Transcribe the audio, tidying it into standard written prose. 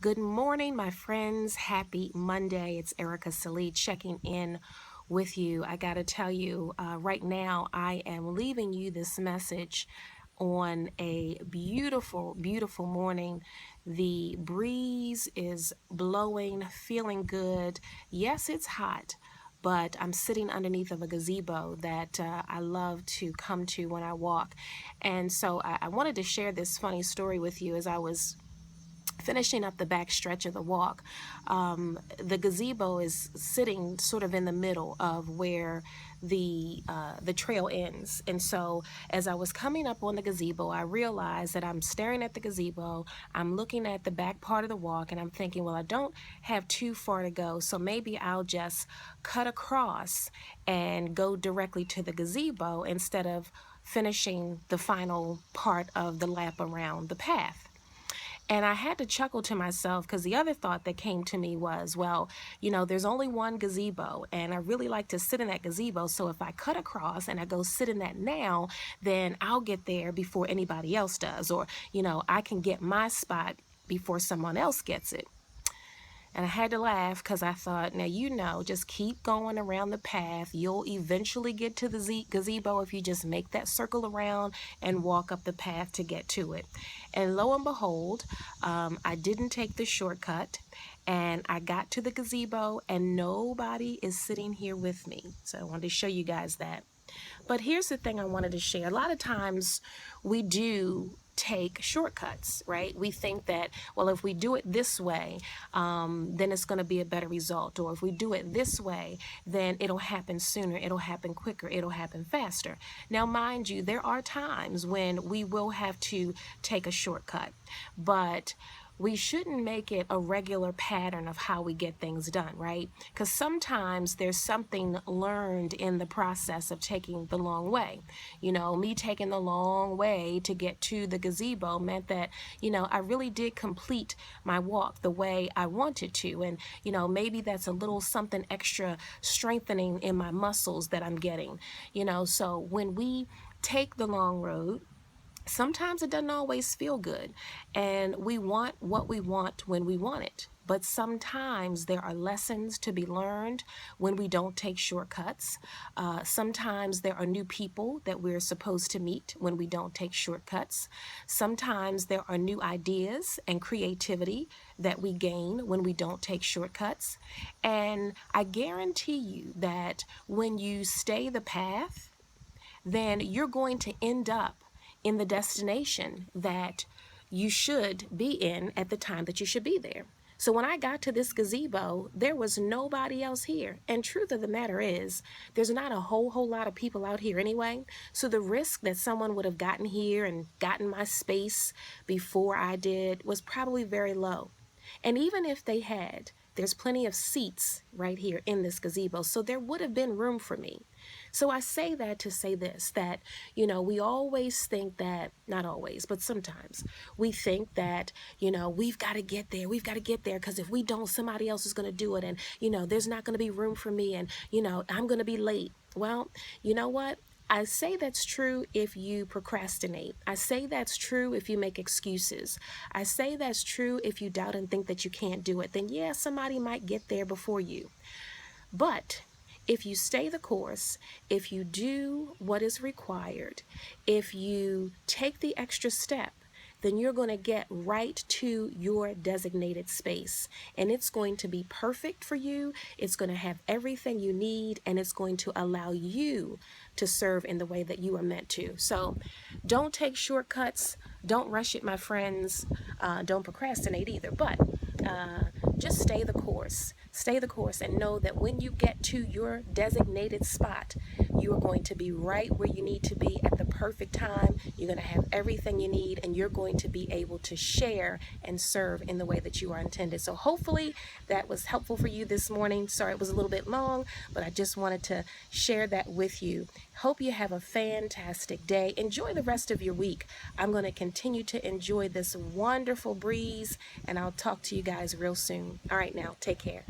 Good morning, my friends. Happy Monday. It's Ericka Sallee checking in with you. I got to tell you, right now, I am leaving you this message on a beautiful, beautiful morning. The breeze is blowing, feeling good. Yes, it's hot, but I'm sitting underneath of a gazebo that I love to come to when I walk. And so I wanted to share this funny story with you as I was finishing up the back stretch of the walk. The gazebo is sitting sort of in the middle of where the trail ends. And so as I was coming up on the gazebo, I realized that I'm staring at the gazebo, I'm looking at the back part of the walk, and I'm thinking, well, I don't have too far to go, so maybe I'll just cut across and go directly to the gazebo instead of finishing the final part of the lap around the path. And I had to chuckle to myself because the other thought that came to me was, well, there's only one gazebo and I really like to sit in that gazebo. So if I cut across and I go sit in that now, then I'll get there before anybody else does. Or, I can get my spot before someone else gets it. And I had to laugh because I thought, now, just keep going around the path. You'll eventually get to the gazebo if you just make that circle around and walk up the path to get to it. And lo and behold, I didn't take the shortcut and I got to the gazebo and nobody is sitting here with me. So I wanted to show you guys that. But here's the thing I wanted to share. A lot of times we do take shortcuts, right? We think that, well, if we do it this way, then it's going to be a better result. Or if we do it this way, then it'll happen sooner, it'll happen quicker, it'll happen faster. Now, mind you, there are times when we will have to take a shortcut, but we shouldn't make it a regular pattern of how we get things done, right? Because sometimes there's something learned in the process of taking the long way. Me taking the long way to get to the gazebo meant that, I really did complete my walk the way I wanted to. And, maybe that's a little something extra strengthening in my muscles that I'm getting. So when we take the long road, sometimes it doesn't always feel good, and we want what we want when we want it. But sometimes there are lessons to be learned when we don't take shortcuts. Sometimes there are new people that we're supposed to meet when we don't take shortcuts. Sometimes there are new ideas and creativity that we gain when we don't take shortcuts. And I guarantee you that when you stay the path, then you're going to end up in the destination that you should be in at the time that you should be there. So when I got to this gazebo, there was nobody else here. And truth of the matter is, there's not a whole lot of people out here anyway. So the risk that someone would have gotten here and gotten my space before I did was probably very low. And even if they had, there's plenty of seats right here in this gazebo, so there would have been room for me. So I say that to say this, that, we always think that, not always, but sometimes we think that, we've got to get there, because if we don't, somebody else is going to do it, and, there's not going to be room for me, and, I'm going to be late. Well, you know what? I say that's true if you procrastinate. I say that's true if you make excuses. I say that's true if you doubt and think that you can't do it. Then yeah, somebody might get there before you. But if you stay the course, if you do what is required, if you take the extra step, then you're going to get right to your designated space. And it's going to be perfect for you. It's going to have everything you need, and it's going to allow you to serve in the way that you are meant to. So don't take shortcuts. Don't rush it, my friends. Don't procrastinate either. But just stay the course. Stay the course and know that when you get to your designated spot, you are going to be right where you need to be at the perfect time. You're going to have everything you need, and you're going to be able to share and serve in the way that you are intended. So hopefully that was helpful for you this morning. Sorry it was a little bit long, but I just wanted to share that with you. Hope you have a fantastic day. Enjoy the rest of your week. I'm going to continue to enjoy this wonderful breeze, and I'll talk to you guys real soon. All right, now, take care.